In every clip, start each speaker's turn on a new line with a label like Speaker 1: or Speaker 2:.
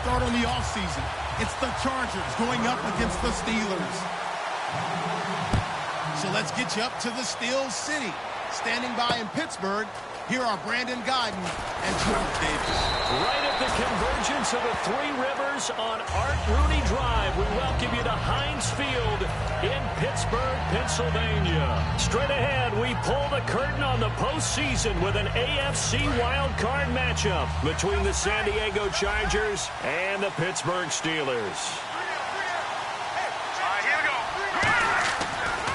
Speaker 1: start on the offseason. It's the Chargers going up against the Steelers. So let's get you up to the Steel City. Standing by in Pittsburgh, here are Brandon Guyton and George Davis.
Speaker 2: Right at the convergence of the Three Rivers on Art Rooney Drive, we welcome you to Heinz Field in Pittsburgh, Pennsylvania. Straight ahead, we pull the curtain on the postseason with an AFC wildcard matchup between the San Diego Chargers and the Pittsburgh Steelers.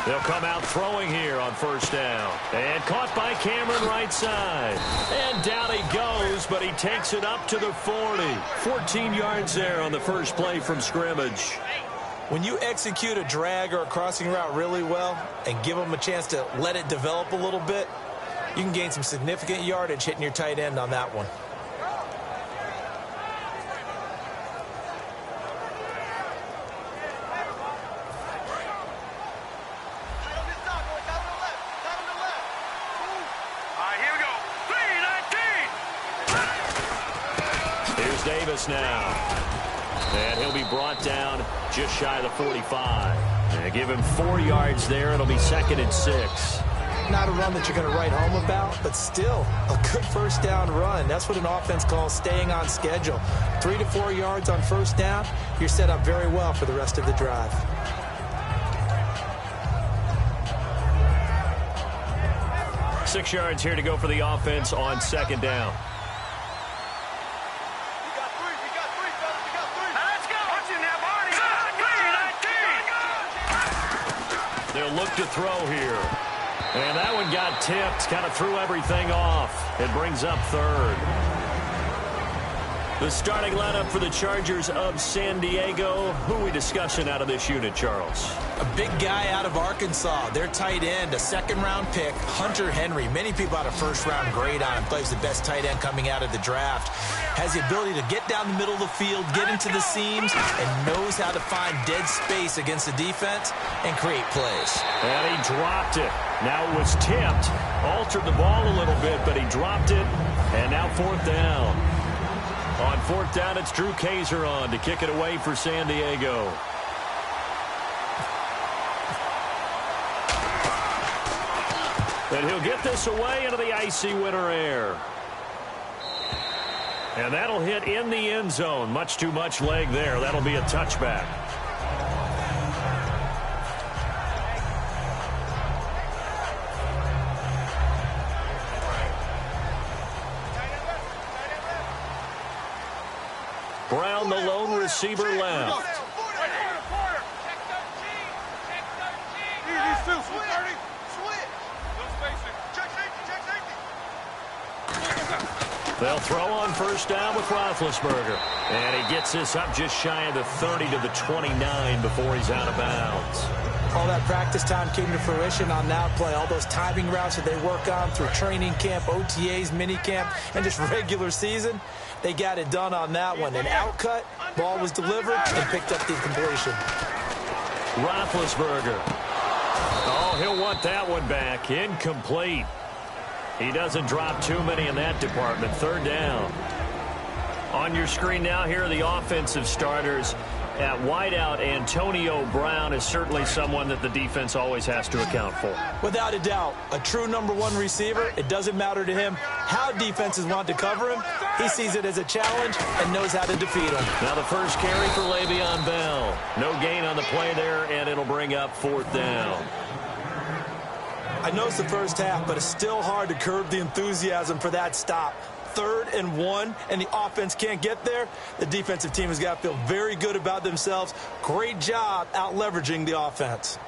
Speaker 2: They'll come out throwing here on first down. And caught by Cameron right side. And down he goes, but he takes it up to the 40. 14 yards there on the first play from scrimmage.
Speaker 3: When you execute a drag or a crossing route really well and give them a chance to let it develop a little bit, you can gain some significant yardage hitting your tight end on that one.
Speaker 2: Davis now. And he'll be brought down just shy of the 45. And give him 4 yards there. It'll be 2nd and 6.
Speaker 3: Not a run that you're going to write home about, but still a good first down run. That's what an offense calls staying on schedule. 3 to 4 yards on first down. You're set up very well for the rest of the drive.
Speaker 2: Six yards here to go for the offense on second down. They'll look to throw here. And that one got tipped. Kind of threw everything off. It brings up third. The starting lineup for the Chargers of San Diego. Who are we discussing out of this unit, Charles?
Speaker 3: A big guy out of Arkansas. Their tight end, a second-round pick, Hunter Henry. Many people had a first-round grade on him. Plays the best tight end coming out of the draft. Has the ability to get down the middle of the field, get into the seams, and knows how to find dead space against the defense and create plays.
Speaker 2: And he dropped it. Now it was tipped. Altered the ball a little bit, but he dropped it. And now fourth down. On fourth down, it's Drew Kaiser on to kick it away for San Diego. And he'll get this away into the icy winter air. And that'll hit in the end zone. Much too much leg there. That'll be a touchback. Brown, the lone receiver, left. They'll throw on first down with Roethlisberger. And he gets this up just shy of the 30 to the 29 before he's out of bounds.
Speaker 3: All that practice time came to fruition on that play. All those timing routes that they work on through training camp, OTAs, minicamp, and just regular season, they got it done on that one. An outcut, ball was delivered, and picked up the completion.
Speaker 2: Roethlisberger. Oh, he'll want that one back. Incomplete. He doesn't drop too many in that department. Third down. On your screen now, here are the offensive starters. At wideout, Antonio Brown is certainly someone that the defense always has to account for.
Speaker 3: Without a doubt, a true number one receiver. It doesn't matter to him how defenses want to cover him. He sees it as a challenge and knows how to defeat him.
Speaker 2: Now the first carry for Le'Veon Bell. No gain on the play there, and it'll bring up fourth down.
Speaker 3: I know it's the first half, but it's still hard to curb the enthusiasm for that stop. 3rd and 1, and the offense can't get there. The defensive team has got to feel very good about themselves. Great job out leveraging the offense.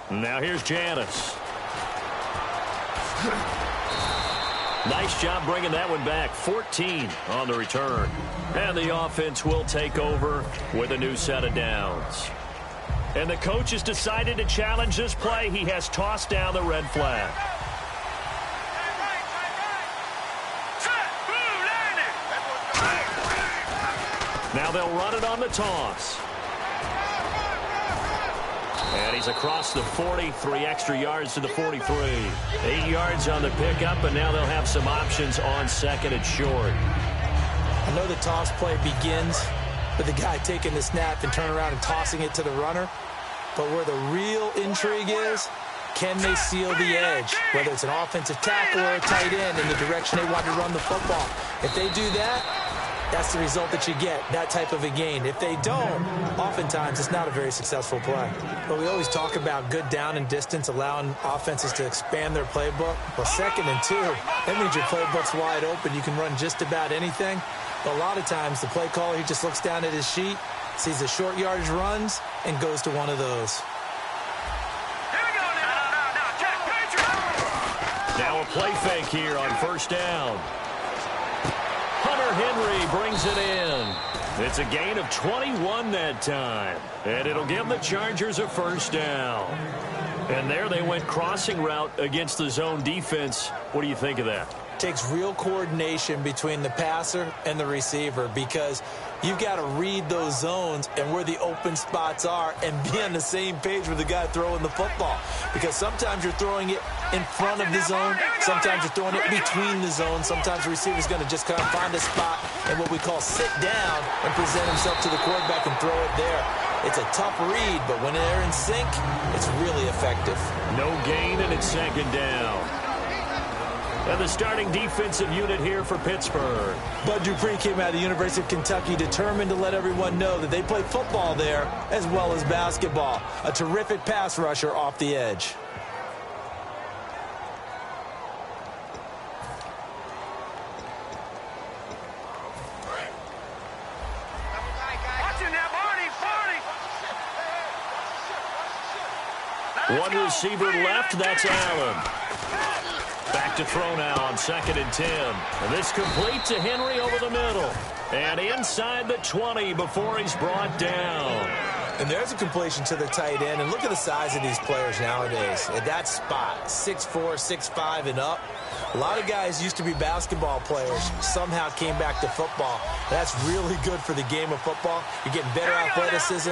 Speaker 2: Now here's Janis. Nice job bringing that one back. 14 on the return. And the offense will take over with a new set of downs. And the coach has decided to challenge this play. He has tossed down the red flag. Now they'll run it on the toss. And He's across the 40, 3 extra yards to the 43. 8 yards on the pickup, and now they'll have some options on second and short.
Speaker 3: I know the toss play begins with the guy taking the snap and turning around and tossing it to the runner. But where the real intrigue is, can they seal the edge, whether it's an offensive tackle or a tight end in the direction they want to run the football? If they do that, that's the result that you get, that type of a gain. If they don't, oftentimes it's not a very successful play. But we always talk about good down and distance, allowing offenses to expand their playbook. Well, 2nd and 2, that means your playbook's wide open. You can run just about anything. But a lot of times the play caller, he just looks down at his sheet, sees the short yardage runs, and goes to one of those.
Speaker 2: Now a play fake here on first down. Hunter Henry brings it in. It's a gain of 21 that time. And it'll give the Chargers a first down. And there they went crossing route against the zone defense. What do you think of that?
Speaker 3: Takes real coordination between the passer and the receiver, because you've got to read those zones and where the open spots are and be on the same page with the guy throwing the football. Because sometimes you're throwing it in front of the zone, sometimes you're throwing it between the zones, sometimes the receiver's going to just kind of find a spot and what we call sit down and present himself to the quarterback and throw it there. It's a tough read, but when they're in sync, it's really effective.
Speaker 2: No gain, and it's 2nd down. And the starting defensive unit here for Pittsburgh.
Speaker 3: Bud Dupree came out of the University of Kentucky determined to let everyone know that they play football there as well as basketball. A terrific pass rusher off the edge.
Speaker 2: One receiver left, that's Allen. Back to throw now on 2nd and 10. And this complete to Henry over the middle. And inside the 20 before he's brought down.
Speaker 3: And there's a completion to the tight end. And look at the size of these players nowadays. At that spot, 6'4", 6'5", and up. A lot of guys used to be basketball players, somehow came back to football. That's really good for the game of football. You're getting better athleticism,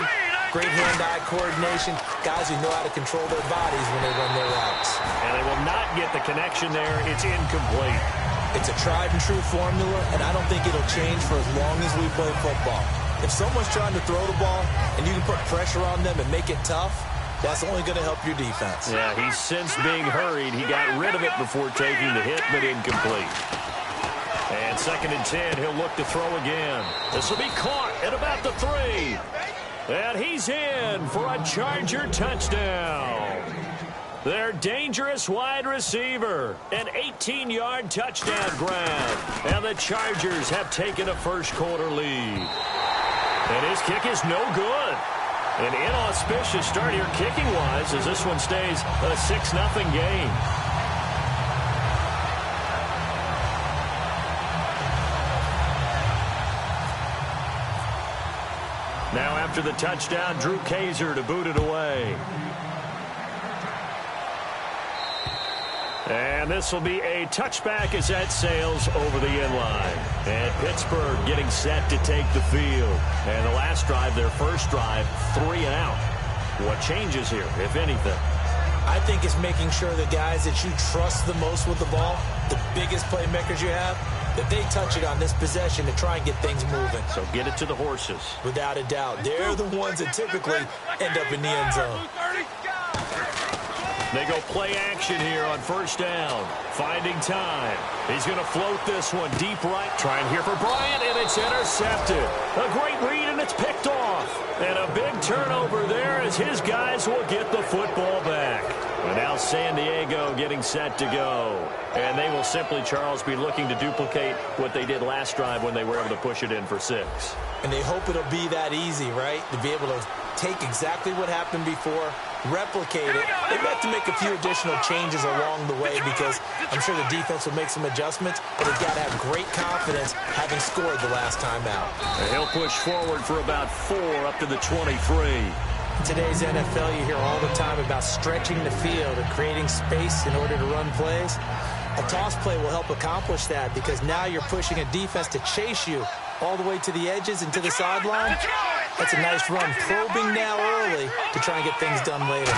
Speaker 3: great hand-eye coordination, guys who know how to control their bodies when they run their routes.
Speaker 2: And they will not get the connection there. It's incomplete.
Speaker 3: It's a tried-and-true formula, and I don't think it'll change for as long as we play football. If someone's trying to throw the ball and you can put pressure on them and make it tough, that's only going to help your defense.
Speaker 2: Yeah, he's since being hurried. He got rid of it before taking the hit, but incomplete. And 2nd and 10, he'll look to throw again. This will be caught at about the 3. And he's in for a Charger touchdown. Their dangerous wide receiver. An 18-yard touchdown grab. And the Chargers have taken a first-quarter lead. And his kick is no good. An inauspicious start here kicking-wise as this one stays a 6-0 game. Now after the touchdown, Drew Kaiser to boot it away. And this will be a touchback as that sails over the end line. And Pittsburgh getting set to take the field. And the last drive, their first drive, 3 and out. What changes here, if anything?
Speaker 3: I think it's making sure the guys that you trust the most with the ball, the biggest playmakers you have, that they touch it on this possession to try and get things moving.
Speaker 2: So get it to the horses.
Speaker 3: Without a doubt. They're the ones that typically end up in the end zone.
Speaker 2: They go play action here on first down. Finding time. He's going to float this one deep right. Trying here for Bryant, and it's intercepted. A great read, and it's picked off. And a big turnover there as his guys will get the football back. And now San Diego getting set to go. And they will simply, Charles, be looking to duplicate what they did last drive when they were able to push it in for 6.
Speaker 3: And they hope it'll be that easy, right? To be able to take exactly what happened before, replicate it. They've got to make a few additional changes along the way because I'm sure the defense will make some adjustments, but they've got to have great confidence having scored the last time out.
Speaker 2: And he'll push forward for about 4 up to the 23.
Speaker 3: In today's NFL, you hear all the time about stretching the field and creating space in order to run plays. A toss play will help accomplish that because now you're pushing a defense to chase you all the way to the edges and to the sideline. That's a nice run, probing now early to try and get things done later.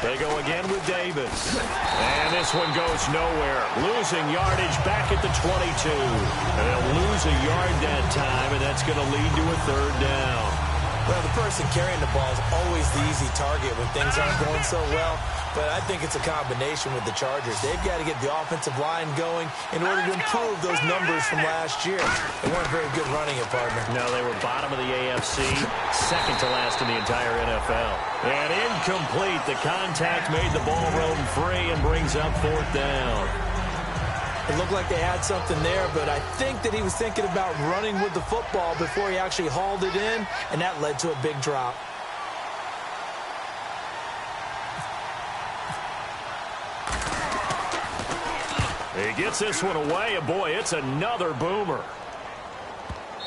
Speaker 2: They go again with Davis. And this one goes nowhere. Losing yardage back at the 22. And they'll lose a yard that time, and that's going to lead to a third down.
Speaker 3: Well, the person carrying the ball is always the easy target when things aren't going so well. But I think it's a combination with the Chargers. They've got to get the offensive line going in order to improve those numbers from last year. They weren't very good running it, partner.
Speaker 2: No, they were bottom of the AFC, second to last in the entire NFL. And incomplete. The contact made the ball roam free and brings up fourth down.
Speaker 3: It looked like they had something there, but I think that he was thinking about running with the football before he actually hauled it in, and that led to a big drop.
Speaker 2: He gets this one away, and boy, it's another boomer.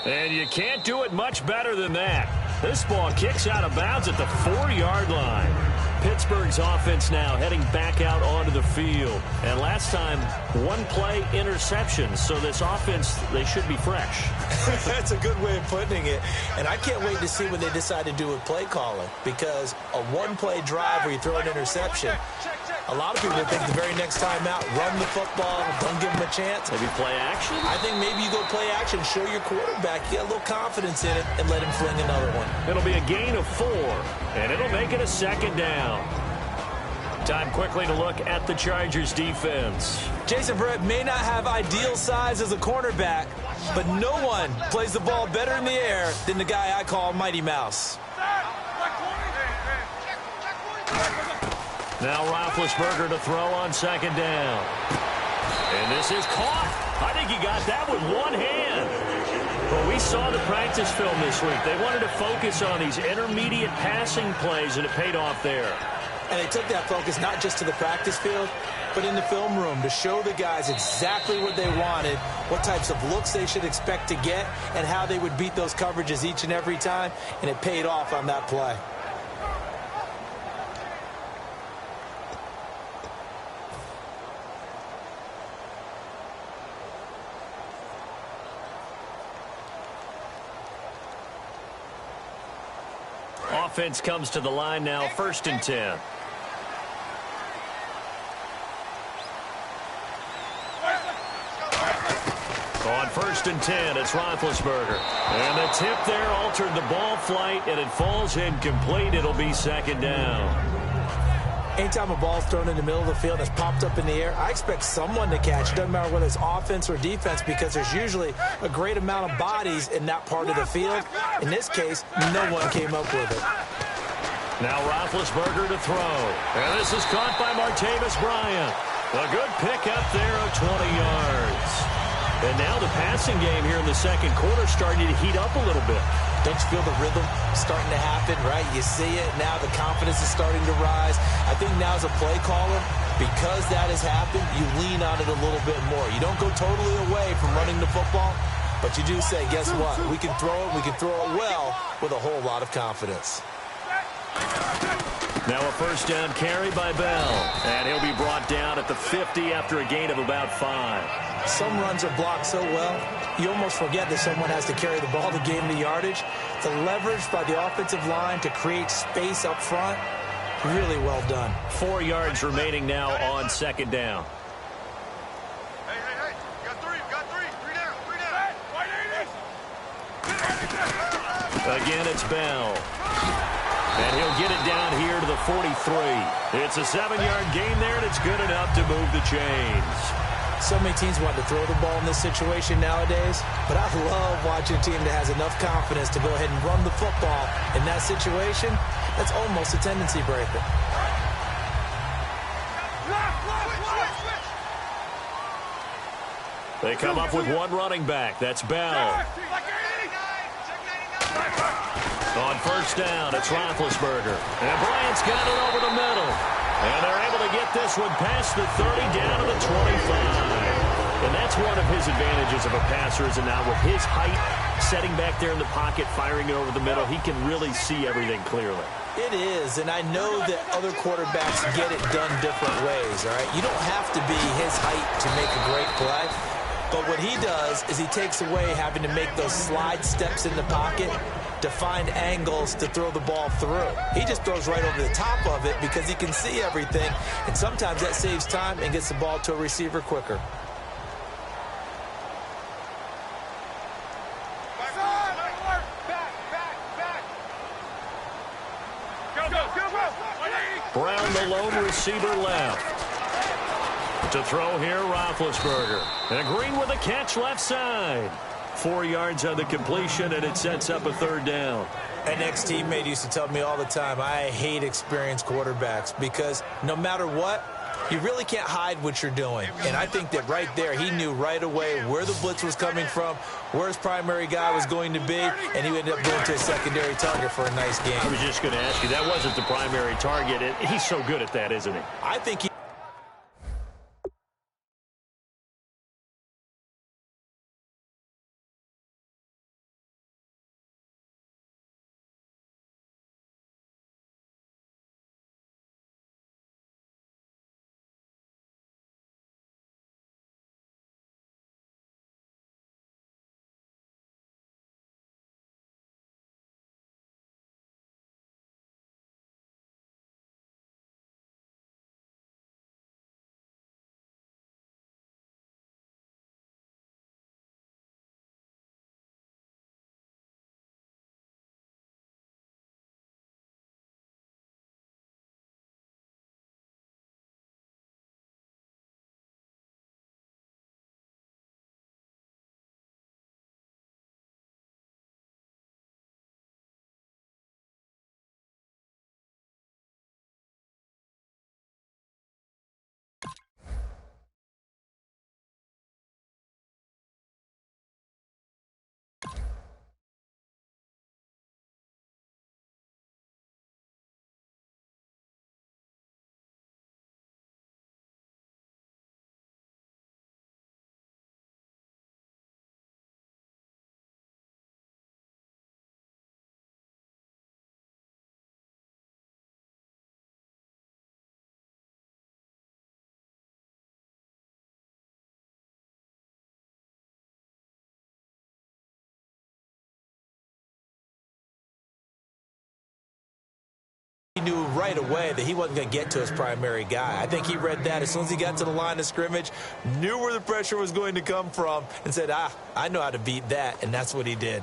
Speaker 2: And you can't do it much better than that. This ball kicks out of bounds at the 4-yard line. Pittsburgh's offense now heading back out onto the field. And last time, one-play interception. So this offense, they should be fresh.
Speaker 3: That's a good way of putting it. And I can't wait to see what they decide to do with play calling. Because a one-play drive where you throw an interception, a lot of people think the very next time out, run the football, don't give them a chance.
Speaker 2: Maybe play action?
Speaker 3: I think maybe you go play action, show your quarterback, you got a little confidence in it, and let him fling another one.
Speaker 2: It'll be a gain of 4, and it'll make it a second down. Time quickly to look at the Chargers defense.
Speaker 3: Jason Verrett may not have ideal size as a cornerback, but no one plays the ball better in the air than the guy I call Mighty Mouse.
Speaker 2: Now Roethlisberger to throw on second down. And this is caught. I think he got that with one hand. But we saw the practice film this week. They wanted to focus on these intermediate passing plays, and it paid off there.
Speaker 3: And they took that focus not just to the practice field, but in the film room to show the guys exactly what they wanted, what types of looks they should expect to get, and how they would beat those coverages each and every time. And it paid off on that play.
Speaker 2: Offense comes to the line now, 1st and 10. On 1st and 10, it's Roethlisberger. And the tip there altered the ball flight, and it falls incomplete. It'll be second down.
Speaker 3: Anytime a ball's thrown in the middle of the field and it's popped up in the air, I expect someone to catch it. Doesn't matter whether it's offense or defense, because there's usually a great amount of bodies in that part of the field. In this case, no one came up with it.
Speaker 2: Now Roethlisberger to throw. And this is caught by Martavis Bryant. A good pick up there of 20 yards. And now the passing game here in the second quarter starting to heat up a little bit.
Speaker 3: Don't you feel the rhythm starting to happen, right? You see it. Now the confidence is starting to rise. I think now as a play caller, because that has happened, you lean on it a little bit more. You don't go totally away from running the football, but you do say, guess what? We can throw it. We can throw it well with a whole lot of confidence.
Speaker 2: Now a first down carry by Bell. And he'll be brought down at the 50 after a gain of about 5.
Speaker 3: Some runs are blocked so well, you almost forget that someone has to carry the ball to gain the yardage. The leverage by the offensive line to create space up front, really well done.
Speaker 2: 4 yards remaining now on second down.
Speaker 4: Hey. Got three. Three down.
Speaker 2: Again, it's Bell. And he'll get it down here to the 43. It's a 7-yard gain there, and it's good enough to move the chains.
Speaker 3: So many teams want to throw the ball in this situation nowadays, but I love watching a team that has enough confidence to go ahead and run the football in that situation. That's almost a tendency breaker.
Speaker 2: They come up with one running back. That's Bell. On first down, it's Roethlisberger. And Bryant's got it over the middle. And they're able to get this one past the 30 down to the 25. And that's one of his advantages of a passer, is now with his height, setting back there in the pocket, firing it over the middle, he can really see everything clearly.
Speaker 3: It is, and I know that other quarterbacks get it done different ways, all right? You don't have to be his height to make a great play. But what he does is he takes away having to make those slide steps in the pocket, to find angles to throw the ball through. He just throws right over the top of it because he can see everything, and sometimes that saves time and gets the ball to a receiver quicker.
Speaker 2: Brown, the lone receiver, left. To throw here, Roethlisberger. And Green with a catch left side. 4 yards on the completion, and it sets up a third down.
Speaker 3: An ex-teammate used to tell me all the time, I hate experienced quarterbacks because no matter what, you really can't hide what you're doing. And I think that right there, he knew right away where the blitz was coming from, where his primary guy was going to be, and he ended up going to a secondary target for a nice game.
Speaker 2: I was just going to ask you, that wasn't the primary target. He's so good at that, isn't he?
Speaker 3: I think he... He knew right away that he wasn't going to get to his primary guy. I think he read that as soon as he got to the line of scrimmage, knew where the pressure was going to come from, and said, I know how to beat that, and that's what he did.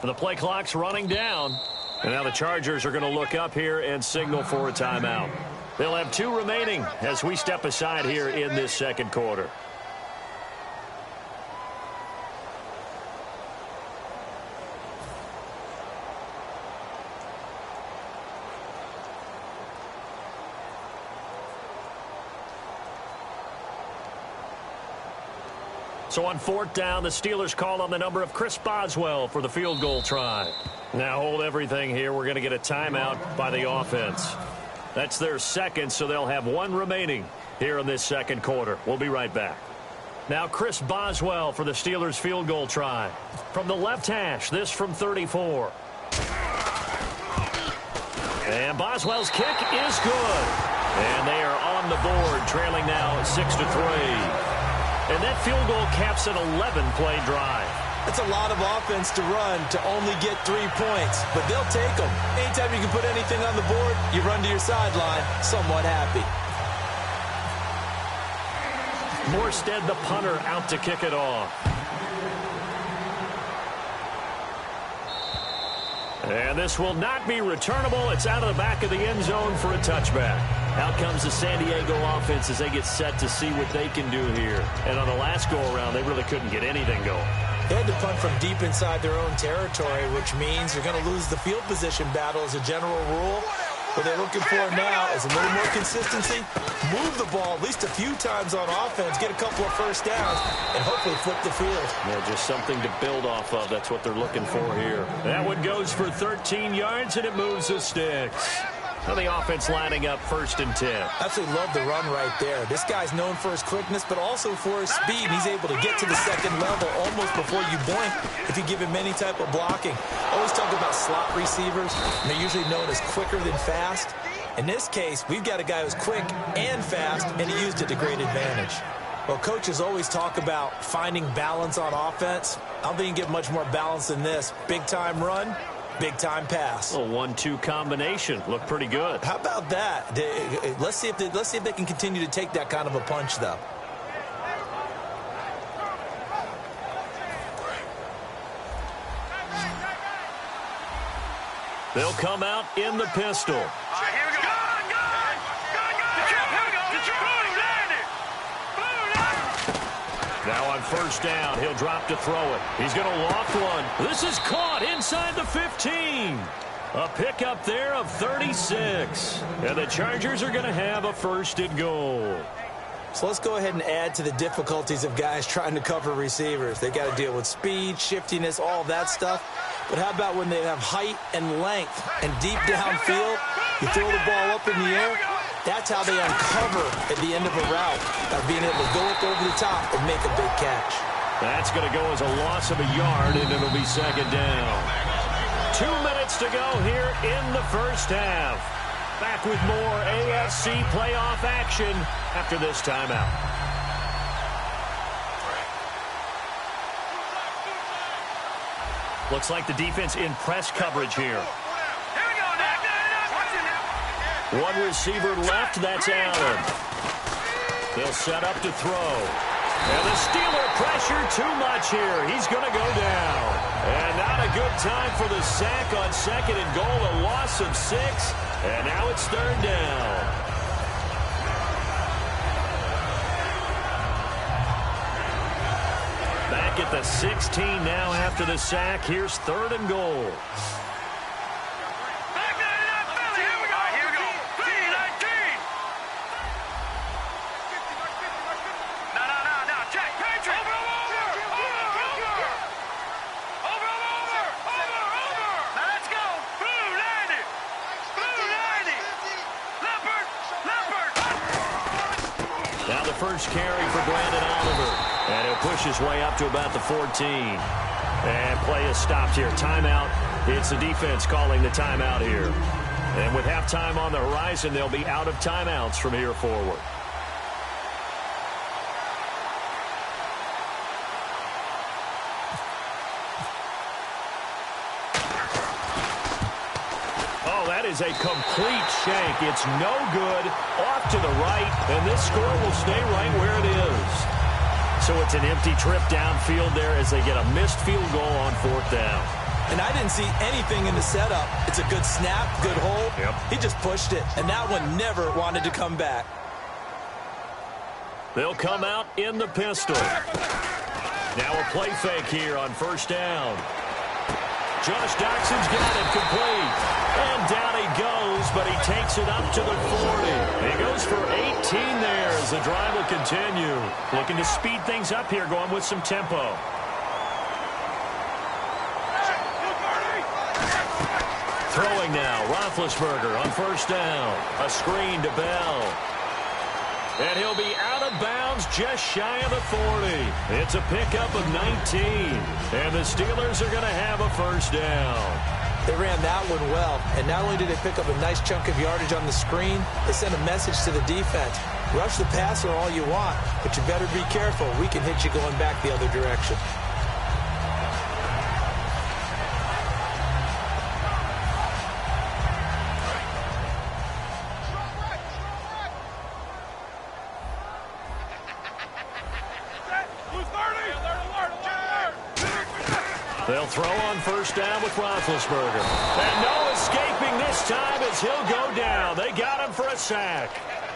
Speaker 2: The play clock's running down. And now the Chargers are going to look up here and signal for a timeout. They'll have 2 remaining as we step aside here in this second quarter. So on 4th down, the Steelers call on the number of Chris Boswell for the field goal try. Now hold everything here. We're going to get a timeout by the offense. That's their second, so they'll have 1 remaining here in this second quarter. We'll be right back. Now Chris Boswell for the Steelers field goal try. From the left hash, this from 34. And Boswell's kick is good. And they are on the board, trailing now 6-3. And that field goal caps an 11-play drive.
Speaker 3: That's a lot of offense to run to only get 3 points, but they'll take them. Anytime you can put anything on the board, you run to your sideline somewhat happy.
Speaker 2: Morstead, the punter, out to kick it off. And this will not be returnable. It's out of the back of the end zone for a touchback. Out comes the San Diego offense as they get set to see what they can do here. And on the last go-around, they really couldn't get anything going.
Speaker 3: They had to punt from deep inside their own territory, which means you're going to lose the field position battle as a general rule. What they're looking for now is a little more consistency, move the ball at least a few times on offense, get a couple of first downs, and hopefully flip the field.
Speaker 2: Yeah, just something to build off of. That's what they're looking for here. That one goes for 13 yards, and it moves the sticks. And the offense lining up 1st and 10.
Speaker 3: Absolutely love the run right there. This guy's known for his quickness, but also for his speed. He's able to get to the second level almost before you blink if you give him any type of blocking. Always talk about slot receivers, and they're usually known as quicker than fast. In this case, we've got a guy who's quick and fast, and he used it to great advantage. Well, coaches always talk about finding balance on offense. I don't think you can get much more balance than this. Big-time run, big-time pass.
Speaker 2: A 1-2 combination. Looked pretty good.
Speaker 3: How about that? Let's see if they can continue to take that kind of a punch, though.
Speaker 2: They'll come out in the pistol.
Speaker 4: All right, here we go.
Speaker 2: Now on 1st down, he'll drop to throw it. He's going to loft one. This is caught inside the 15. A pickup there of 36. And the Chargers are going to have a 1st and goal.
Speaker 3: So let's go ahead and add to the difficulties of guys trying to cover receivers. They got to deal with speed, shiftiness, all that stuff. But how about when they have height and length and deep downfield? You throw the ball up in the air. That's how they uncover at the end of a route, by being able to go up over the top and make a big catch.
Speaker 2: That's going to go as a loss of a yard, and it'll be 2nd down. 2 minutes to go here in the 1st half. Back with more AFC playoff action after this timeout. Looks like the defense in press coverage here. One receiver left, that's Allen. They'll set up to throw. And the Steeler pressure too much here. He's going to go down. And not a good time for the sack on 2nd and goal, a loss of 6. And now it's 3rd down. Back at the 16 now after the sack. Here's 3rd and goal. First carry for Brandon Oliver. And he'll push his way up to about the 14. And play is stopped here. Timeout. It's the defense calling the timeout here. And with halftime on the horizon, they'll be out of timeouts from here forward. That is a complete shank. It's no good. Off to the right, and this score will stay right where it is. So it's an empty trip downfield there as they get a missed field goal on 4th down.
Speaker 3: And I didn't see anything in the setup. It's a good snap, good hold.
Speaker 2: Yep.
Speaker 3: He just pushed it, and that one never wanted to come back.
Speaker 2: They'll come out in the pistol. Now a play fake here on 1st down. Josh Doxson's got it complete. And down he goes, but he takes it up to the 40. He goes for 18 there as the drive will continue. Looking to speed things up here, going with some tempo. Throwing now, Roethlisberger on 1st down. A screen to Bell. And he'll be out of bounds just shy of the 40. It's a pickup of 19. And the Steelers are going to have a 1st down.
Speaker 3: They ran that one well, and not only did they pick up a nice chunk of yardage on the screen, they sent a message to the defense. Rush the passer all you want, but you better be careful. We can hit you going back the other direction.
Speaker 2: They'll throw on 1st down with Roethlisberger. And no escaping this time as he'll go down. They got him for a sack.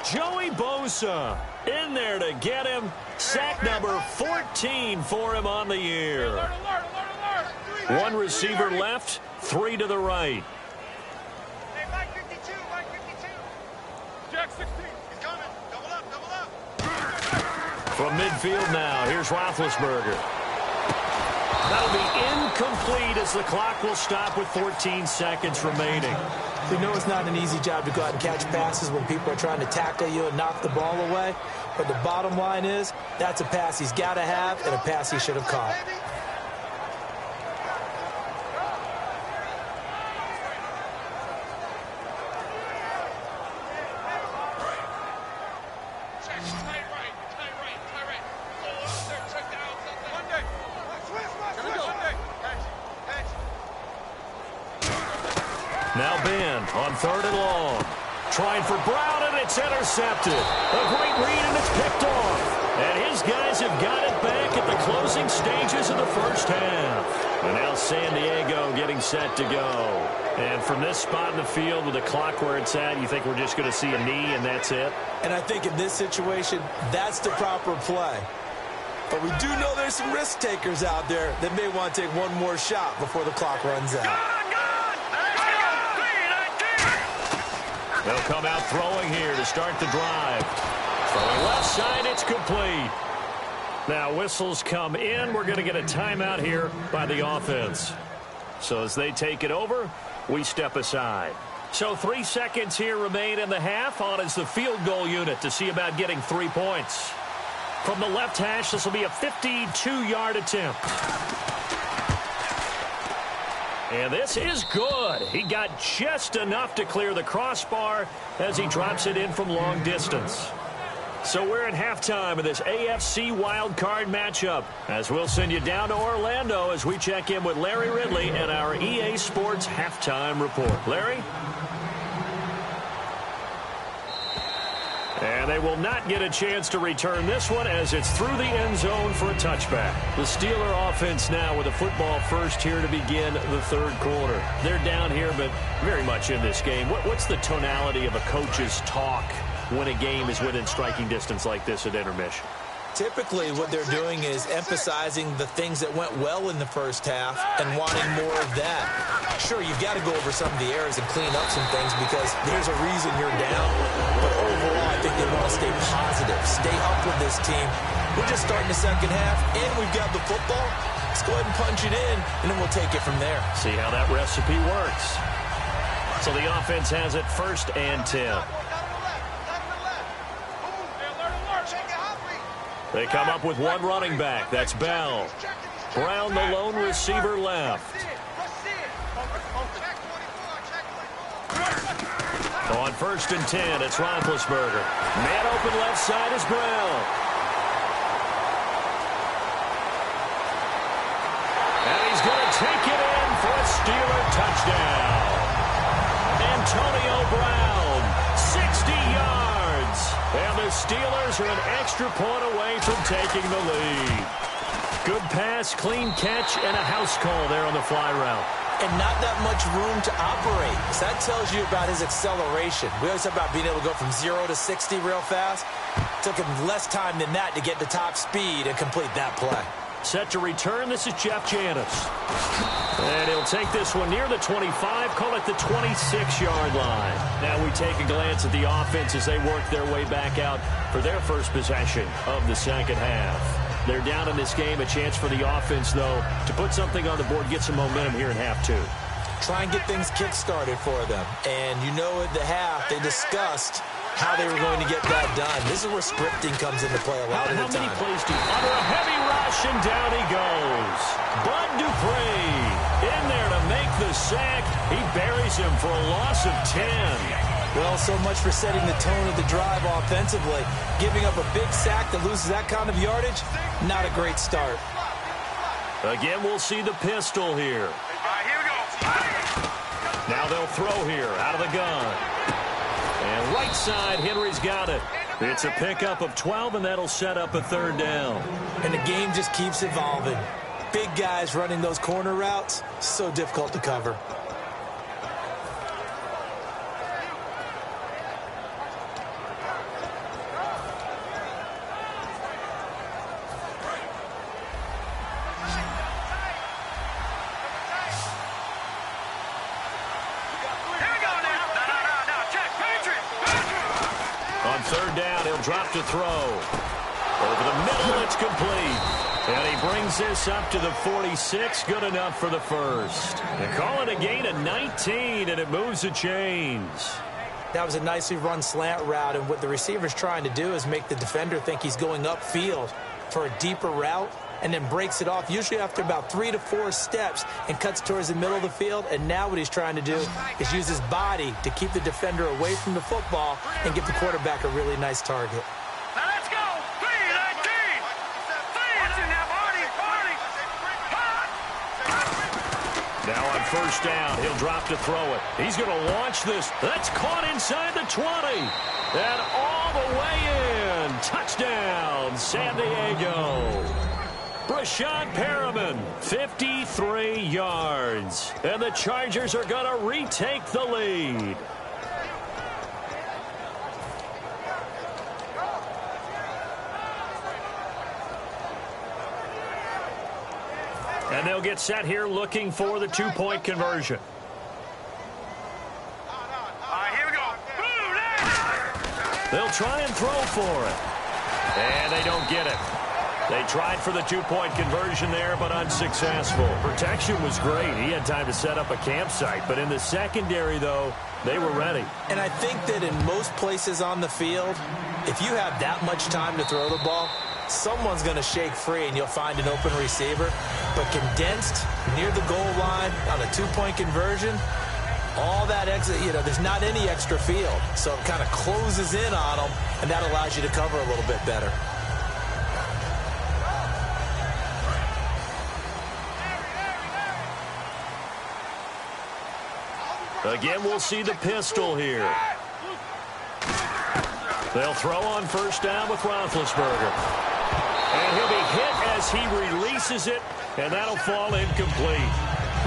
Speaker 2: Joey Bosa in there to get him. Sack number 14 for him on the year. One receiver left, 3 to the right.
Speaker 4: Hey, Mike 52, Mike 52. Jack 16, he's coming. Double up.
Speaker 2: From midfield now, here's Roethlisberger. That'll be incomplete as as the clock will stop with 14 seconds remaining.
Speaker 3: We know it's not an easy job to go out and catch passes when people are trying to tackle you and knock the ball away. But the bottom line is, that's a pass he's got to have and a pass he should have caught.
Speaker 2: Now Ben on 3rd and long. Trying for Brown, and it's intercepted. A great read, and it's picked off. And his guys have got it back at the closing stages of the first half. And now San Diego getting set to go. And from this spot in the field with the clock where it's at, you think we're just going to see a knee and that's it?
Speaker 3: And I think in this situation, that's the proper play. But we do know there's some risk takers out there that may want to take one more shot before the clock runs out.
Speaker 2: They'll come out throwing here to start the drive. Throwing left side, it's complete. Now whistles come in. We're going to get a timeout here by the offense. So as they take it over, we step aside. So 3 seconds here remain in the half. On is the field goal unit to see about getting 3 points. From the left hash, this will be a 52-yard attempt. And this is good. He got just enough to clear the crossbar as he drops it in from long distance. So we're at halftime of this AFC wildcard matchup, as we'll send you down to Orlando as we check in with Larry Ridley and our EA Sports halftime report. Larry? And they will not get a chance to return this one as it's through the end zone for a touchback. The Steeler offense now with a football first here to begin the third quarter. They're down here, but very much in this game. What's the tonality of a coach's talk when a game is within striking distance like this at intermission?
Speaker 3: Typically, what they're doing is emphasizing the things that went well in the first half and wanting more of that. Sure, you've got to go over some of the errors and clean up some things because there's a reason you're down. But overall, I think they want to stay positive, stay up with this team. We're just starting the second half, and we've got the football. Let's go ahead and punch it in, and then we'll take it from there.
Speaker 2: See how that recipe works. So the offense has it 1st and 10. They come up with one running back. That's Bell. Brown, the lone receiver, left. On 1st and 10, it's Roethlisberger. Man open left side is Brown. And he's going to take it in for a Steeler touchdown. Antonio Brown, 60 yards. And the Steelers are an extra point away from taking the lead. Good pass, clean catch, and a house call there on the fly route.
Speaker 3: And not that much room to operate. So that tells you about his acceleration. We always talk about being able to go from 0 to 60 real fast. It took him less time than that to get to top speed and complete that play.
Speaker 2: Set to return, this is Jeff Janis. And he'll take this one near the 25, call it the 26-yard line. Now we take a glance at the offense as they work their way back out for their first possession of the second half. They're down in this game, a chance for the offense, though, to put something on the board, get some momentum here in half two.
Speaker 3: Try and get things kick-started for them. And you know at the half, they discussed how they were going to get that done. This is where scripting comes into play a lot of the time.
Speaker 2: How many plays do you under a heavy rush, and down he goes. Bud Dupree in there to make the sack. He buries him for a loss of 10.
Speaker 3: Well, so much for setting the tone of the drive offensively. Giving up a big sack that loses that kind of yardage, not a great start.
Speaker 2: Again, we'll see the pistol here.
Speaker 4: All right, here we go.
Speaker 2: Now they'll throw here out of the gun. And right side, Henry's got it. It's a pickup of 12, and that'll set up a third down.
Speaker 3: And the game just keeps evolving. Big guys running those corner routes, so difficult to cover.
Speaker 2: On third down, he'll drop to throw. Over the middle, it's complete. And he brings this up to the 46. Good enough for the first. They call it a gain of 19, and it moves the chains.
Speaker 3: That was a nicely run slant route, and what the receiver's trying to do is make the defender think he's going upfield for a deeper route, and then breaks it off, usually after about 3 to 4 steps, and cuts towards the middle of the field. And now what he's trying to do is use his body to keep the defender away from the football and give the quarterback a really nice target.
Speaker 4: Now let's go. 3-19. Watch it now, Marty.
Speaker 2: Now on first down, he'll drop to throw it. He's going to launch this. That's caught inside the 20. And all the way in. Touchdown, San Diego. Brashad Perriman, 53 yards. And the Chargers are going to retake the lead. And they'll get set here looking for the two-point conversion.
Speaker 4: All right, here we go.
Speaker 2: They'll try and throw for it. And they don't get it. They tried for the two-point conversion there, but unsuccessful. Protection was great. He had time to set up a campsite. But in the secondary, though, they were ready.
Speaker 3: And I think that in most places on the field, if you have that much time to throw the ball, someone's going to shake free and you'll find an open receiver. But condensed near the goal line on a two-point conversion, all that exit, there's not any extra field. So it kind of closes in on them, and that allows you to cover a little bit better.
Speaker 2: Again, we'll see the pistol here. They'll throw on first down with Roethlisberger. And he'll be hit as he releases it, and that'll fall incomplete.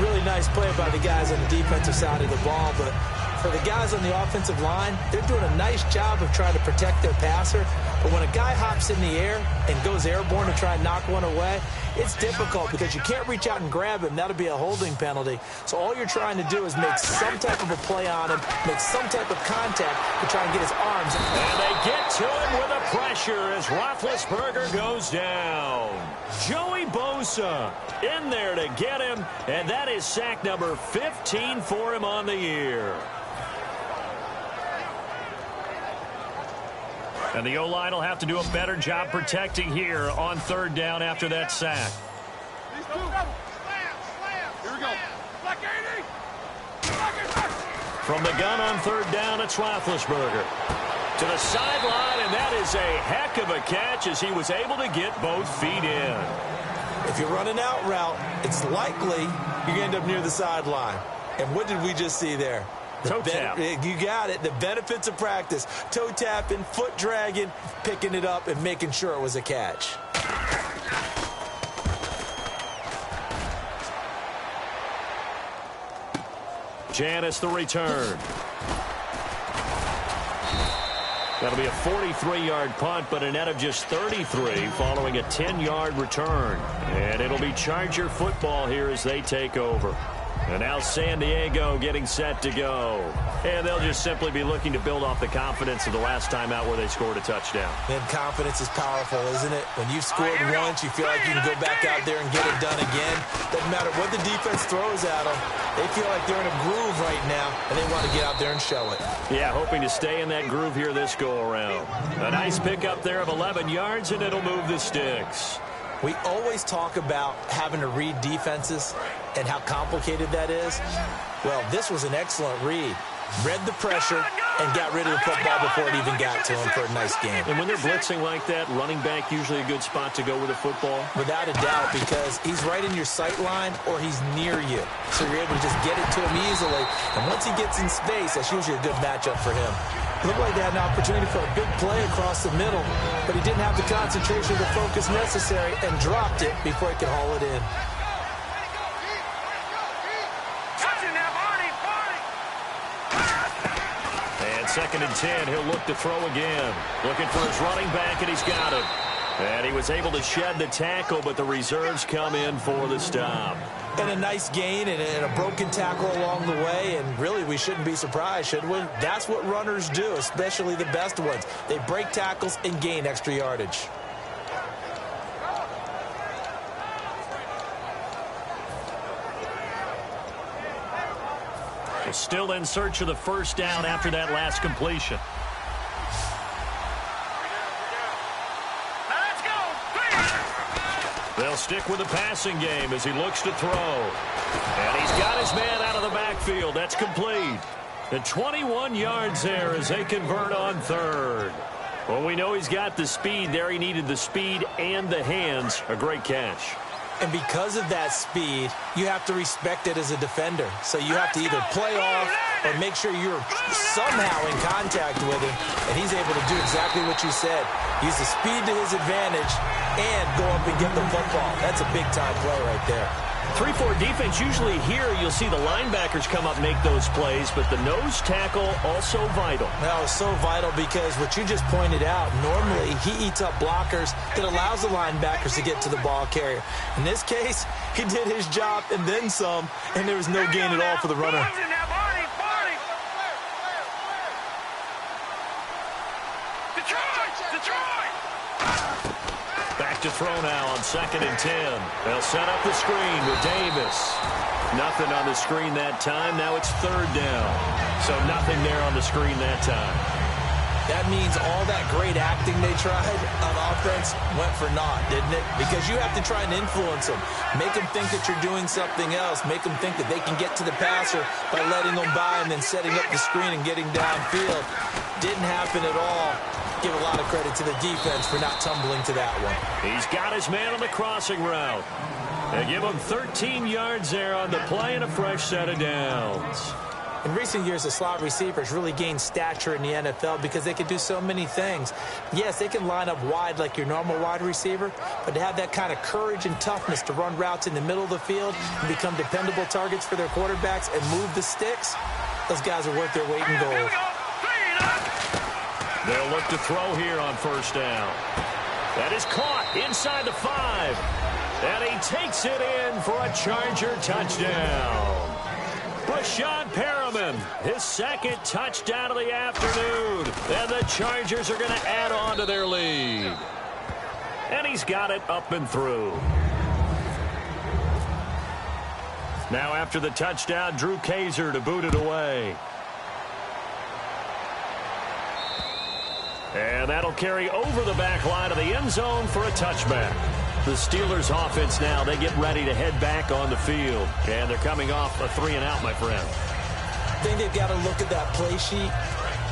Speaker 3: Really nice play by the guys on the defensive side of the ball, but for the guys on the offensive line, they're doing a nice job of trying to protect their passer. But when a guy hops in the air and goes airborne to try and knock one away, it's difficult because you can't reach out and grab him. That'll be a holding penalty. So all you're trying to do is make some type of a play on him, make some type of contact to try and get his arms.
Speaker 2: And they get to him with a pressure as Roethlisberger goes down. Joey Bosa in there to get him, and that is sack number 15 for him on the year. And the O-line will have to do a better job protecting here on third down after that sack.
Speaker 4: Here we go.
Speaker 2: From the gun on third down, it's Roethlisberger. To the sideline, and that is a heck of a catch as he was able to get both feet in.
Speaker 3: If you're running out route, it's likely you're going to end up near the sideline. And what did we just see there?
Speaker 2: Toe tap.
Speaker 3: You got it. The benefits of practice. Toe tapping, foot dragging, picking it up, and making sure it was a catch.
Speaker 2: Janis the return. That'll be a 43-yard punt, but a net of just 33 following a 10-yard return. And it'll be Charger football here as they take over. And now San Diego getting set to go. And they'll just simply be looking to build off the confidence of the last time out where they scored a touchdown.
Speaker 3: And confidence is powerful, isn't it? When you've scored once, you feel like you can go back out there and get it done again. Doesn't matter what the defense throws at them. They feel like they're in a groove right now, and they want to get out there and show it.
Speaker 2: Yeah, hoping to stay in that groove here this go-around. A nice pickup there of 11 yards, and it'll move the sticks.
Speaker 3: We always talk about having to read defenses and how complicated that is. Well, this was an excellent read. Read the pressure and got rid of the football before it even got to him for a nice game.
Speaker 2: And when they're blitzing like that, running back usually a good spot to go with the football?
Speaker 3: Without a doubt, because he's right in your sight line or he's near you. So you're able to just get it to him easily. And once he gets in space, that's usually a good matchup for him. It looked like they had an opportunity for a big play across the middle, but he didn't have the concentration or the focus necessary and dropped it before he could haul it in.
Speaker 2: And 2nd and 10, he'll look to throw again. Looking for his running back, and he's got him. And he was able to shed the tackle, but the reserves come in for the stop.
Speaker 3: And a nice gain and a broken tackle along the way, and really we shouldn't be surprised, should we? That's what runners do, especially the best ones. They break tackles and gain extra yardage.
Speaker 2: still in search of the first down after that last completion. They'll stick with the passing game as he looks to throw. And he's got his man out of the backfield. That's complete. The 21 yards there as they convert on third. Well, we know he's got the speed there. He needed the speed and the hands. A great catch.
Speaker 3: And because of that speed, you have to respect it as a defender. So you have to either play off or make sure you're somehow in contact with him. And he's able to do exactly what you said. Use the speed to his advantage and go up and get the football. That's a big-time play right there.
Speaker 2: 3-4 defense, usually here you'll see the linebackers come up and make those plays, but the nose tackle also vital.
Speaker 3: That was so vital because what you just pointed out, normally he eats up blockers that allows the linebackers to get to the ball carrier. In this case, he did his job and then some, and there was no gain at all for the runner.
Speaker 2: Back to throw now on 2nd and 10. They'll set up the screen with Davis. Nothing on the screen that time. Now it's 3rd down. So nothing there on the screen that time.
Speaker 3: That means all that great acting they tried on offense went for naught, didn't it? Because you have to try and influence them. Make them think that you're doing something else. Make them think that they can get to the passer by letting them by and then setting up the screen and getting downfield. Didn't happen at all. Give a lot of credit to the defense for not tumbling to that one.
Speaker 2: He's got his man on the crossing route. They give him 13 yards there on the play and a fresh set of downs.
Speaker 3: In recent years, the slot receivers really gained stature in the NFL because they can do so many things. Yes, they can line up wide like your normal wide receiver, but to have that kind of courage and toughness to run routes in the middle of the field and become dependable targets for their quarterbacks and move the sticks, those guys are worth their weight in gold.
Speaker 2: They'll look to throw here on 1st down. That is caught inside the 5. And he takes it in for a Charger touchdown. Brashad Perriman, his 2nd touchdown of the afternoon. And the Chargers are going to add on to their lead. And he's got it up and through. Now after the touchdown, Drew Kaiser to boot it away. And that'll carry over the back line of the end zone for a touchback. The Steelers offense now, they get ready to head back on the field. And they're coming off a 3-and-out, my friend.
Speaker 3: I think they've got to look at that play sheet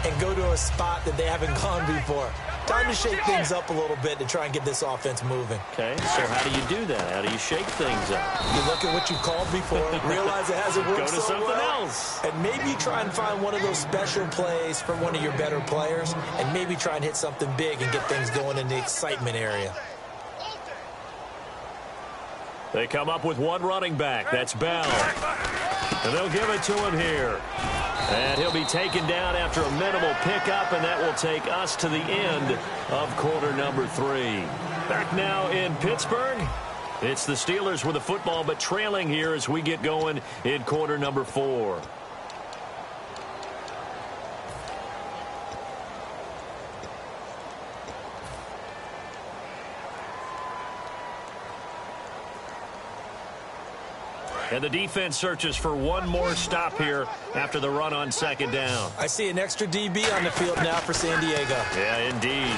Speaker 3: and go to a spot that they haven't gone before. Time to shake things up a little bit to try and get this offense moving.
Speaker 2: Okay, so how do you do that? How do you shake things up?
Speaker 3: You look at what you've called before, realize it hasn't worked
Speaker 2: so
Speaker 3: so
Speaker 2: well. Go to something else.
Speaker 3: And maybe try and find one of those special plays from one of your better players, and maybe try and hit something big and get things going in the excitement area.
Speaker 2: They come up with one running back. That's Bell. And they'll give it to him here. And he'll be taken down after a minimal pickup, and that will take us to the end of quarter number 3. Back now in Pittsburgh. It's the Steelers with the football, but trailing here as we get going in quarter number 4. And the defense searches for one more stop here after the run on 2nd down.
Speaker 3: I see an extra DB on the field now for San Diego.
Speaker 2: Yeah, indeed.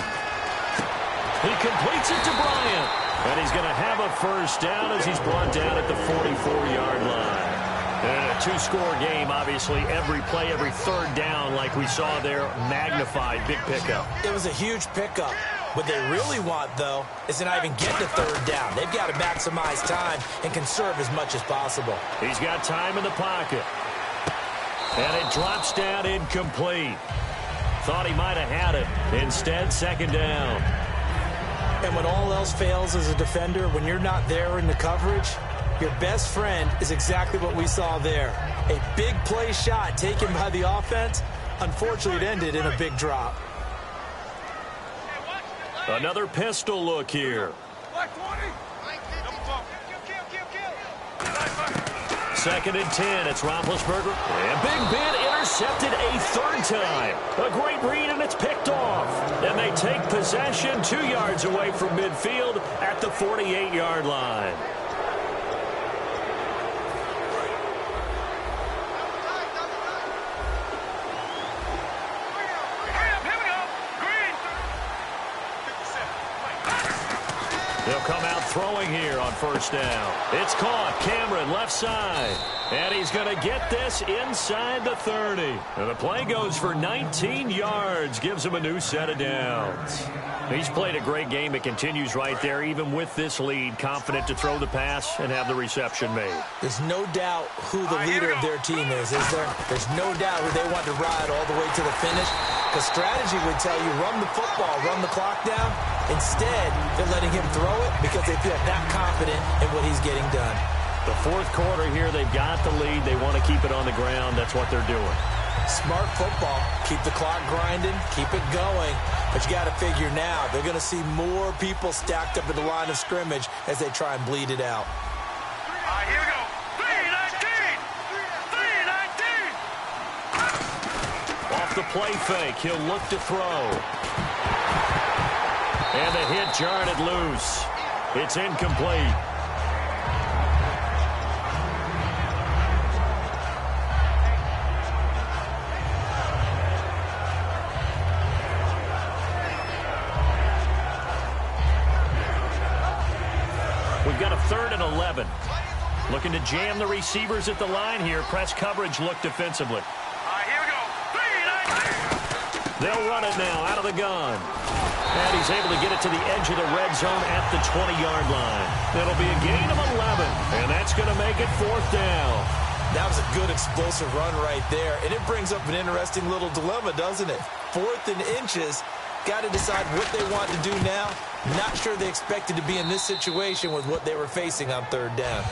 Speaker 2: He completes it to Bryant. And he's going to have a first down as he's brought down at the 44-yard line. And a 2-score game, obviously. Every play, every 3rd down, like we saw there, magnified. Big pickup.
Speaker 3: It was a huge pickup. What they really want, though, is to not even get to 3rd down. They've got to maximize time and conserve as much as possible.
Speaker 2: He's got time in the pocket. And it drops down incomplete. Thought he might have had it. Instead, 2nd down.
Speaker 3: And when all else fails as a defender, when you're not there in the coverage, your best friend is exactly what we saw there. A big play shot taken by the offense. Unfortunately, it ended in a big drop.
Speaker 2: Another pistol look here. 2nd and 10. It's Roethlisberger. And Big Ben intercepted a 3rd time. A great read, and it's picked off. And they take possession 2 yards away from midfield at the 48-yard line. come out throwing here on first down. It's caught. Cameron left side. And he's going to get this inside the 30. And the play goes for 19 yards. Gives him a new set of downs. He's played a great game. It continues right there, even with this lead. Confident to throw the pass and have the reception made.
Speaker 3: There's no doubt who the leader of their team is there? There's no doubt who they want to ride all the way to the finish. Because strategy would tell you, run the football, run the clock down. Instead, they're letting him throw it because they feel that confident in what he's getting done.
Speaker 2: The fourth quarter here, they've got the lead. They want to keep it on the ground. That's what they're doing.
Speaker 3: Smart football. Keep the clock grinding. Keep it going. But you got to figure now, they're going to see more people stacked up in the line of scrimmage as they try and bleed it out.
Speaker 4: Here we go. 3-19.
Speaker 2: Off the play fake, he'll look to throw. And the hit jarred it loose. It's incomplete. We've got a 3rd and 11. Looking to jam the receivers at the line here. Press coverage look defensively.
Speaker 4: Here we go. 3-19.
Speaker 2: They'll run it now out of the gun. And he's able to get it to the edge of the red zone at the 20-yard line. That'll be a gain of 11. And that's going to make it 4th down.
Speaker 3: That was a good explosive run right there. And it brings up an interesting little dilemma, doesn't it? 4th and inches. Got to decide what they want to do now. Not sure they expected to be in this situation with what they were facing on 3rd down.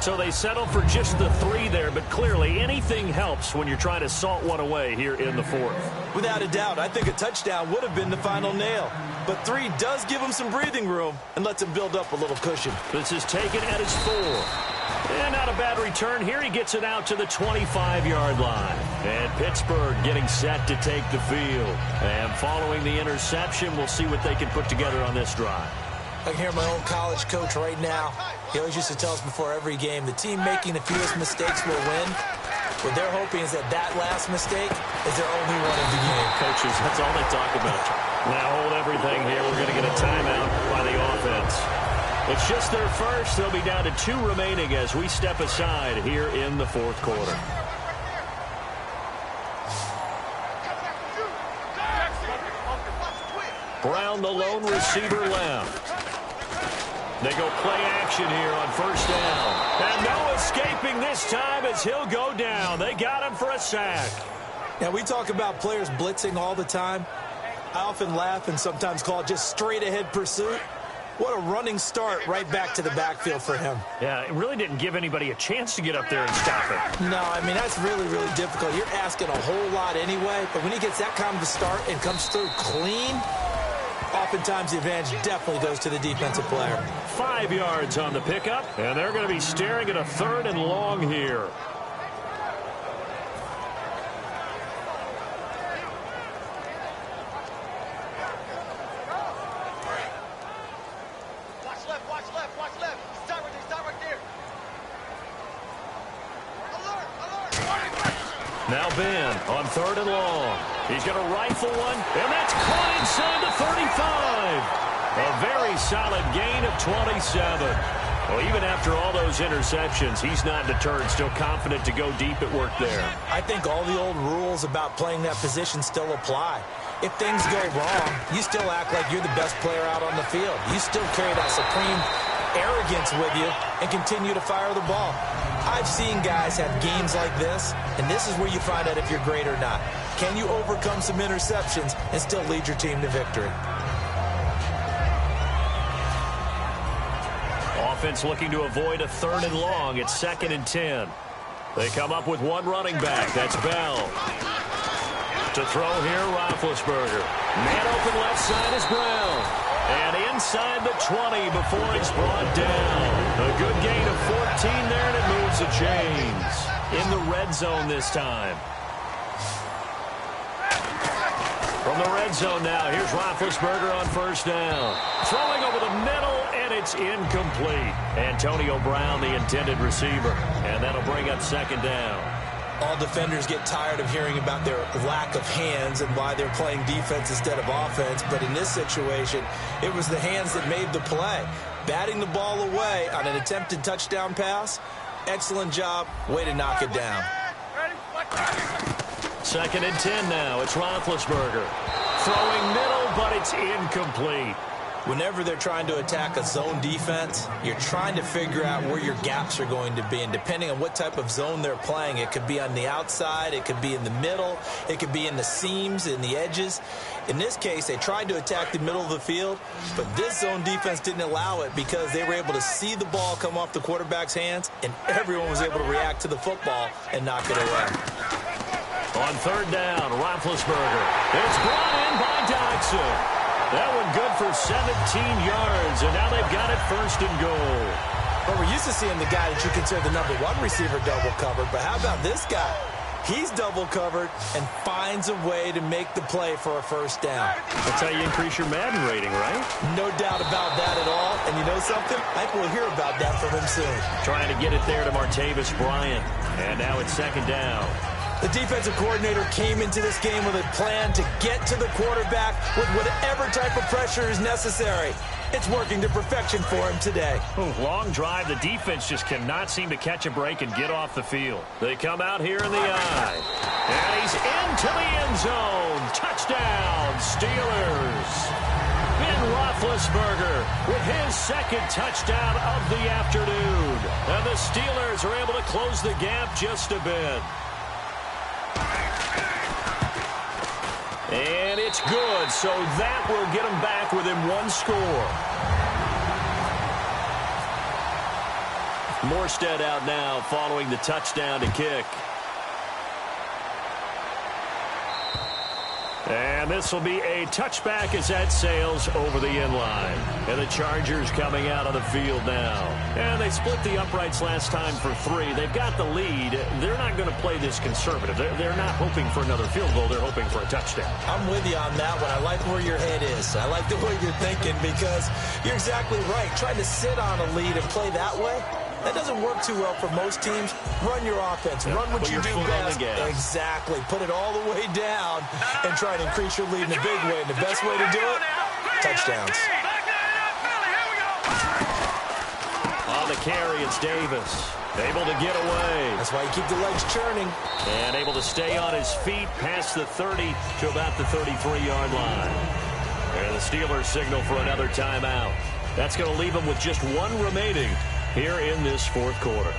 Speaker 2: So they settle for just the 3 there, but clearly anything helps when you're trying to salt one away here in the 4th.
Speaker 3: Without a doubt, I think a touchdown would have been the final nail. But 3 does give them some breathing room and lets them build up a little cushion.
Speaker 2: This is taken at his 4. And not a bad return here. He gets it out to the 25-yard line. And Pittsburgh getting set to take the field. And following the interception, we'll see what they can put together on this drive.
Speaker 3: I can hear my own college coach right now. He always used to tell us before every game, the team making the fewest mistakes will win. What they're hoping is that last mistake is their only one of the game.
Speaker 2: Coaches, that's all they talk about. Now hold everything here. We're going to get a timeout by the offense. It's just their first. They'll be down to 2 remaining as we step aside here in the 4th quarter. Brown, the lone receiver, left. They go play action here on first down. And no escaping this time as he'll go down. They got him for a sack.
Speaker 3: Now, we talk about players blitzing all the time. I often laugh and sometimes call it just straight-ahead pursuit. What a running start right back to the backfield for him.
Speaker 2: Yeah, it really didn't give anybody a chance to get up there and stop it.
Speaker 3: No, I mean, that's really, really difficult. You're asking a whole lot anyway, but when he gets that kind of a start and comes through clean, oftentimes the advantage definitely goes to the defensive player.
Speaker 2: 5 yards on the pickup, and they're going to be staring at a 3rd and long here.
Speaker 4: Watch left. Stop right there. Alert.
Speaker 2: Now Ben on 3rd and long. He's going to rifle one, and that's caught inside the 35. A very solid gain of 27. Well, even after all those interceptions, he's not deterred, still confident to go deep at work there.
Speaker 3: I think all the old rules about playing that position still apply. If things go wrong, you still act like you're the best player out on the field. You still carry that supreme arrogance with you and continue to fire the ball. I've seen guys have games like this, and this is where you find out if you're great or not. Can you overcome some interceptions and still lead your team to victory?
Speaker 2: Offense looking to avoid a 3rd and long. It's 2nd and 10. They come up with one running back. That's Bell. To throw here, Roethlisberger. Man open left side is Brown. And inside the 20 before he's brought down. A good gain of 14 there, and it moves the chains. In the red zone this time. From the red zone now, here's Roethlisberger on first down. Throwing over the middle, and it's incomplete. Antonio Brown, the intended receiver. And that'll bring up 2nd down.
Speaker 3: All defenders get tired of hearing about their lack of hands and why they're playing defense instead of offense. But in this situation, it was the hands that made the play. batting the ball away on an attempted touchdown pass. Excellent job. Way to knock it down.
Speaker 2: 2nd and 10 now. It's Roethlisberger. Throwing middle, but it's incomplete.
Speaker 3: Whenever they're trying to attack a zone defense, you're trying to figure out where your gaps are going to be. And depending on what type of zone they're playing, it could be on the outside, it could be in the middle, it could be in the seams, in the edges. In this case, they tried to attack the middle of the field, but this zone defense didn't allow it because they were able to see the ball come off the quarterback's hands, and everyone was able to react to the football and knock it away.
Speaker 2: On 3rd down, Roethlisberger. It's brought in by Dodson. That one good for 17 yards, and now they've got it 1st and goal.
Speaker 3: But we're used to seeing the guy that you consider the number 1 receiver double covered, but how about this guy? He's double covered and finds a way to make the play for a 1st down.
Speaker 2: That's how you increase your Madden rating, right?
Speaker 3: No doubt about that at all. And you know something? I think we'll hear about that from him soon.
Speaker 2: Trying to get it there to Martavis Bryant. And now it's 2nd down.
Speaker 3: The defensive coordinator came into this game with a plan to get to the quarterback with whatever type of pressure is necessary. It's working to perfection for him today.
Speaker 2: Long drive. The defense just cannot seem to catch a break and get off the field. They come out here in the eye. And he's into the end zone. Touchdown, Steelers. Ben Roethlisberger with his 2nd touchdown of the afternoon. And the Steelers are able to close the gap just a bit. And it's good, so that will get them back within 1 score. Morstead out now following the touchdown to kick. And this will be a touchback as that sails over the end line. And the Chargers coming out on the field now. And they split the uprights last time for 3. They've got the lead. They're not going to play this conservative. They're not hoping for another field goal. They're hoping for a touchdown.
Speaker 3: I'm with you on that one. I like where your head is. I like the way you're thinking because you're exactly right. Trying to sit on a lead and play that way, that doesn't work too well for most teams. Run your offense. Run what you do best. Exactly. Put it all the way down and try to increase your lead in a big way. And the best way to do it, touchdowns.
Speaker 2: On the carry, it's Davis. Able to get away.
Speaker 3: That's why you keep the legs churning.
Speaker 2: And able to stay on his feet past the 30 to about the 33-yard line. And the Steelers signal for another timeout. That's going to leave them with just 1 remaining here in this 4th quarter.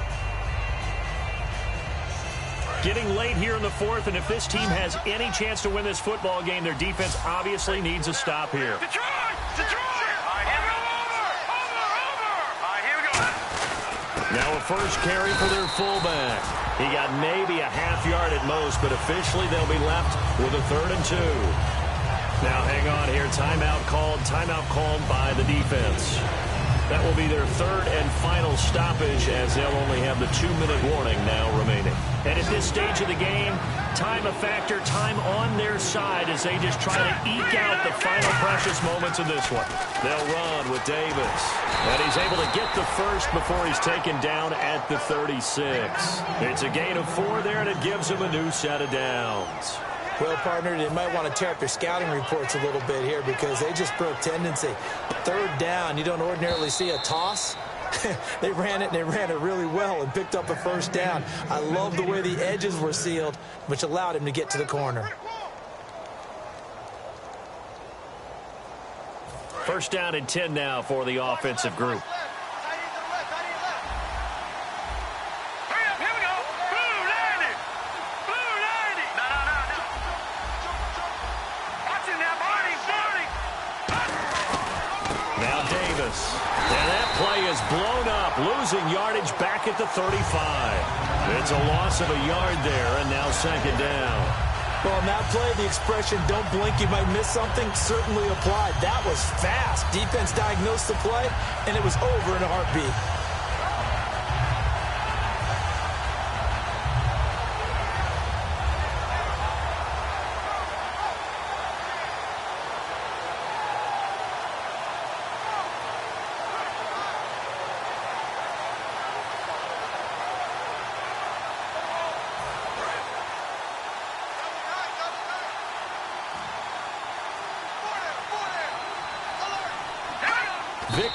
Speaker 2: Getting late here in the 4th, and if this team has any chance to win this football game, their defense obviously needs a stop here. Now a 1st carry for their fullback. He got maybe a half yard at most, but officially they'll be left with a 3rd and 2. Now hang on here. Timeout called by the defense. That will be their 3rd and final stoppage as they'll only have the 2-minute warning now remaining. And at this stage of the game, time a factor, time on their side as they just try to eke out the final precious moments of this one. They'll run with Davis. And he's able to get the 1st before he's taken down at the 36. It's a gain of 4 there, and it gives him a new set of downs.
Speaker 3: Well, partner, they might want to tear up their scouting reports a little bit here because they just broke tendency. 3rd down, you don't ordinarily see a toss. They ran it really well and picked up a 1st down. I love the way the edges were sealed, which allowed him to get to the corner.
Speaker 2: 1st down and 10 now for the offensive group. And that play is blown up, losing yardage back at the 35. It's a loss of a yard there, and now 2nd down.
Speaker 3: Well, on that play, the expression, don't blink, you might miss something, certainly applied. That was fast. Defense diagnosed the play, and it was over in a heartbeat.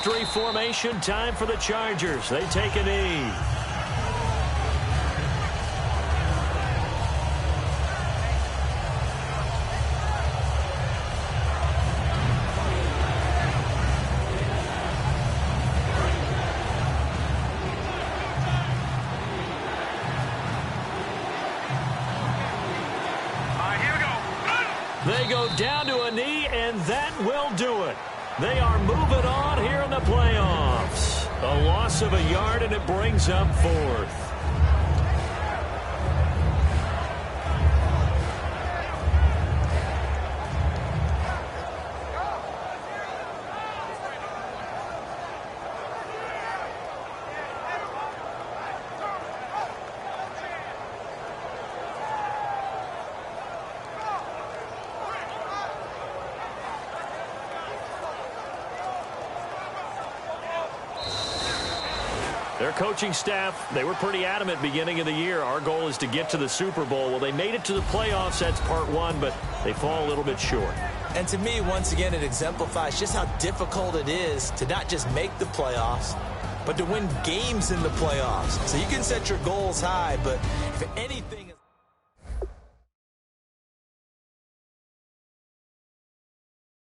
Speaker 2: victory formation. Time for the Chargers. They take a knee. They go down to a knee, and that will do it. They are moving on here in the playoffs. A loss of a yard, and it brings up fourth. Their coaching staff, they were pretty adamant beginning of the year. Our goal is to get to the Super Bowl. Well, they made it to the playoffs. That's part one, but they fall a little bit short.
Speaker 3: And to me, once again, it exemplifies just how difficult it is to not just make the playoffs, but to win games in the playoffs. So you can set your goals high, but if anything...